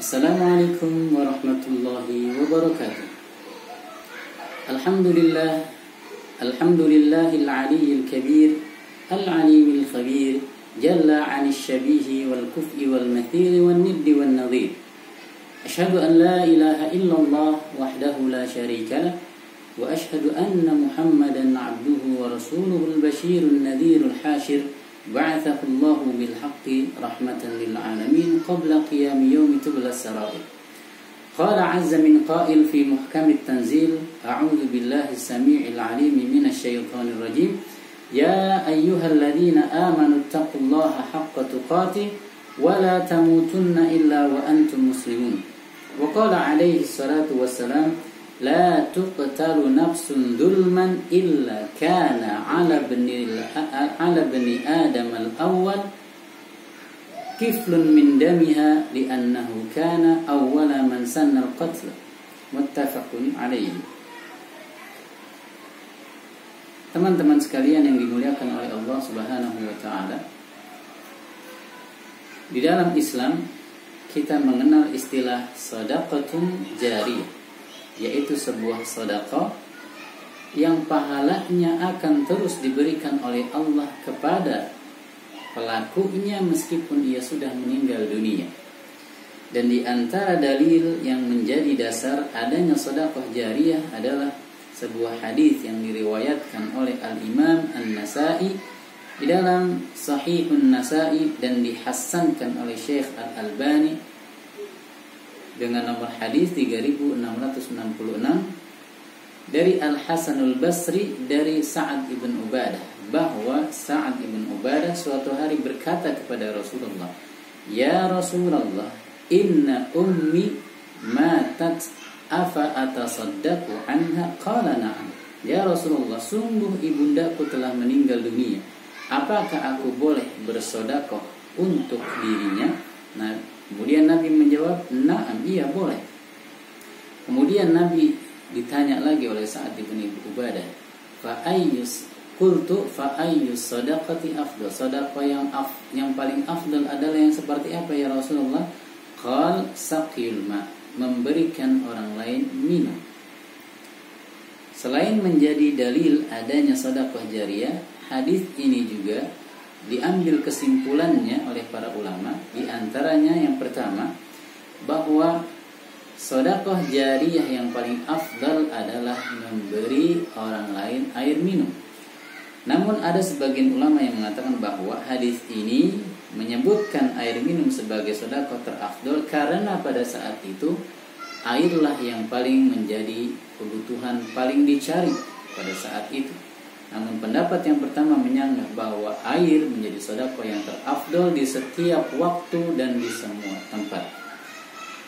Assalamualaikum warahmatullahi wabarakatuh. Alhamdulillah, alhamdulillahil aliyyil kabir, al-alimil khabir, jalla 'anil syabihi wal kuf'i wal mathil wal niddi wal nadhir. Asyhadu an la ilaha illallah wahdahu la syarika lah, wa asyhadu anna Muhammadan 'abduhu wa rasuluhul basyirun nadhirul hasyir. Ba'athahu Allahu bil haqqi rahmatan lil alamin qabla qiyam yaumi tublas sarair. Qala 'azza min qa'il fi muhkamit tanzil, a'udzu billahi as-sami'il 'alim minasy syaithanir rajim. Ya ayyuhalladzina amanu taqullaha haqqa tuqatih wa la tamutunna illa wa antum muslimun. Wa qala 'alaihi salatu wassalam, la tuqtalu nafsun dhulman illa kana 'ala bani Adam al-awwal kiflun min damiha li'annahu kana awwala man sanna al-qatl. Muttafaqun 'alaihi. Teman-teman sekalian yang dimuliakan oleh Allah Subhanahu wa taala, di dalam Islam kita mengenal istilah shadaqatun jariyah, yaitu sebuah sedekah yang pahalanya akan terus diberikan oleh Allah kepada pelakunya meskipun ia sudah meninggal dunia. Dan di antara dalil yang menjadi dasar adanya sedekah jariyah adalah sebuah hadis yang diriwayatkan oleh Al-Imam An-Nasa'i di dalam Sahihun Nasa'i dan dihasankan oleh Syekh Al-Albani dengan nomor hadis 3666 dari Al-Hasanul Basri dari Sa'ad ibn Ubadah, bahwa Sa'ad ibn Ubadah suatu hari berkata kepada Rasulullah, "Ya Rasulullah, inna ummi matat, afa atasaddaqu anha?" Qala na'am. Ya Rasulullah, sungguh ibundaku telah meninggal dunia, apakah aku boleh bersedekah untuk dirinya? Nah, kemudian Nabi menjawab, "Na'am, iya boleh." Kemudian Nabi ditanya lagi oleh Sa'ad bin Ubadah, fa ayyus sadaqati afdal? Sedekah yang paling afdal adalah yang seperti apa ya Rasulullah? Qal saqil ma, memberikan orang lain minum. Selain menjadi dalil adanya sedekah jariyah, hadis ini juga diambil kesimpulannya oleh para ulama. Di antaranya yang pertama, bahwa sedekah jariyah yang paling afdal adalah memberi orang lain air minum. Namun ada sebagian ulama yang mengatakan bahwa hadis ini menyebutkan air minum sebagai sedekah terafdal karena pada saat itu airlah yang paling menjadi kebutuhan paling dicari pada saat itu. Namun pendapat yang pertama menyanggah bahwa air menjadi sedekah yang terafdal di setiap waktu dan di semua tempat.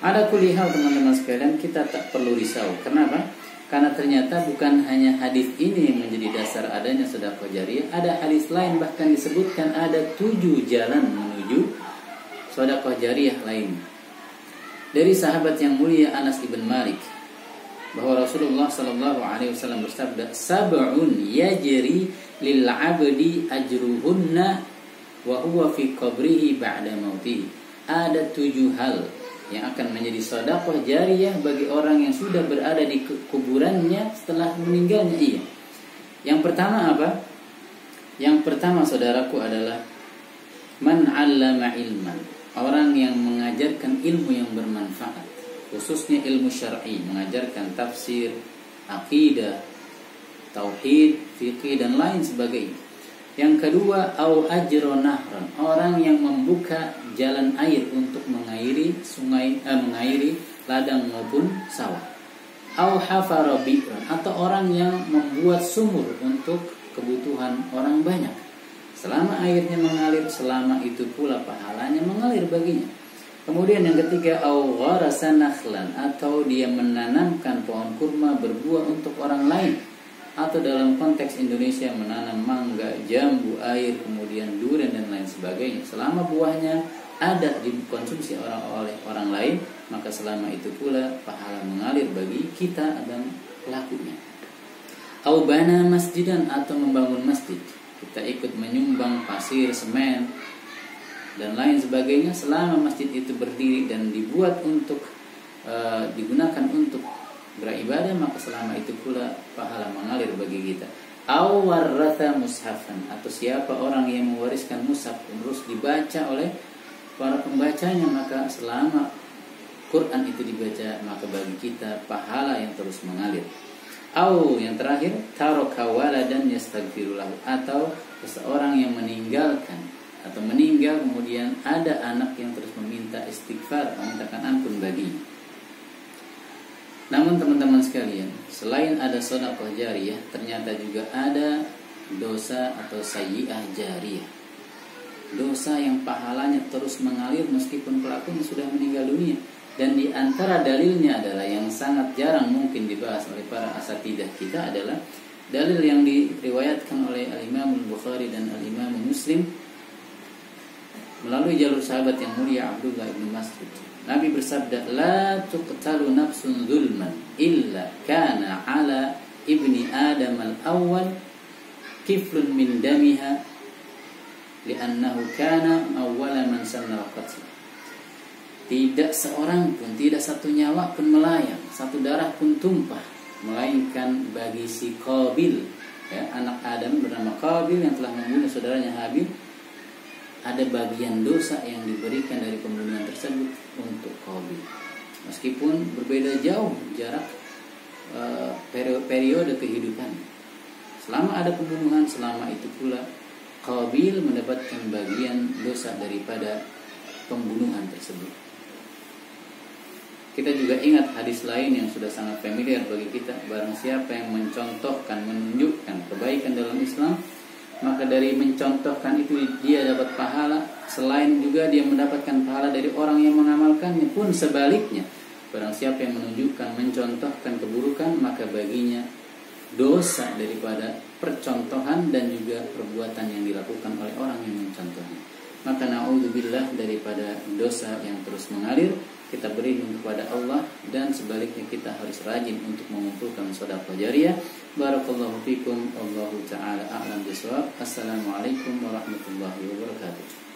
Ada kulihal teman-teman sekalian, kita tak perlu risau. Kenapa? Karena ternyata bukan hanya hadis ini yang menjadi dasar adanya sedekah jariyah. Ada hadis lain bahkan disebutkan ada 7 jalan menuju sedekah jariyah lain. Dari sahabat yang mulia Anas ibn Malik, bahwa Rasulullah sallallahu alaihi wasallam bersabda, "Sab'un yajri lil 'abdi ajruhunna wa huwa fi qabrihi ba'da mautihi." Ada 7 hal yang akan menjadi sedekah jariyah bagi orang yang sudah berada di kuburannya setelah meninggalnya ia. Yang pertama apa? Yang pertama, saudaraku, adalah man 'allama ilman, orang yang mengajarkan ilmu yang bermanfaat, khususnya ilmu syar'i, mengajarkan tafsir, akidah, tauhid, fikih dan lain sebagainya. Yang kedua, au ajro nahran, orang yang membuka jalan air untuk mengairi sungai, mengairi ladang maupun sawah. Au hafara bi'ran, atau orang yang membuat sumur untuk kebutuhan orang banyak. Selama airnya mengalir, selama itu pula pahalanya mengalir baginya. Kemudian yang ketiga, au gharasa nakhlan, atau dia menanamkan pohon kurma berbuah untuk orang lain. Atau dalam konteks Indonesia menanam mangga, jambu, air, kemudian durian dan lain sebagainya. Selama buahnya ada dikonsumsi oleh orang lain, maka selama itu pula pahala mengalir bagi kita dan pelakunya. Au bana masjidan, atau membangun masjid. Kita ikut menyumbang pasir, semen dan lain sebagainya. Selama masjid itu berdiri dan dibuat dibuat untuk digunakan untuk beribadah, maka selama itu pula pahala mengalir bagi kita. Aw warratha mushafan, atau siapa orang yang mewariskan mushaf terus dibaca oleh para pembacanya, maka selama Quran itu dibaca maka bagi kita pahala yang terus mengalir. Aw yang terakhir, taraka waladan yastaghfiru lahu, atau seseorang yang meninggalkan atau meninggal kemudian ada anak yang terus meminta istighfar, memintakan ampun baginya. Namun teman-teman sekalian, selain ada sedekah jariyah, ternyata juga ada dosa atau sayyi'ah jariyah. Dosa yang pahalanya terus mengalir meskipun pelakunya sudah meninggal dunia. Dan di antara dalilnya adalah yang sangat jarang mungkin dibahas oleh para asatidah kita adalah dalil yang diriwayatkan oleh Al-Imam Al-Bukhari dan Al-Imam Muslim melalui jalur sahabat yang mulia Abdullah bin Mas'ud. Nabi bersabda, la tuqtalu nafsun zulman illa kana ala ibni Adam al-awwal kiflun min damiha li'annahu kana awwala man sanna al-qatl. Tidak seorang pun, tidak satu nyawa pun melayang, satu darah pun tumpah, melainkan bagi si Qabil, ya, anak Adam bernama Qabil yang telah membunuh saudaranya Habil, ada bagian dosa yang diberikan dari pembunuhan tersebut untuk Qabil. Meskipun berbeda jauh jarak periode kehidupan, selama ada pembunuhan, selama itu pula Qabil mendapatkan bagian dosa daripada pembunuhan tersebut. Kita juga ingat hadis lain yang sudah sangat familiar bagi kita, barang siapa yang mencontohkan, menunjukkan kebaikan dalam Islam, maka dari mencontohkan itu dia dapat pahala, selain juga dia mendapatkan pahala dari orang yang mengamalkannya. Pun sebaliknya, barang siapa yang menunjukkan, mencontohkan keburukan, maka baginya dosa daripada percontohan dan juga perbuatan yang dilakukan oleh orang yang mencontohnya. Maka na'udzubillah daripada dosa yang terus mengalir, kita berlindung kepada Allah, dan sebaliknya kita harus rajin untuk mengumpulkan sedekah jariyah. Barakallahu fikum, wallahu ta'ala a'lam bishawab. Assalamualaikum warahmatullahi wabarakatuh.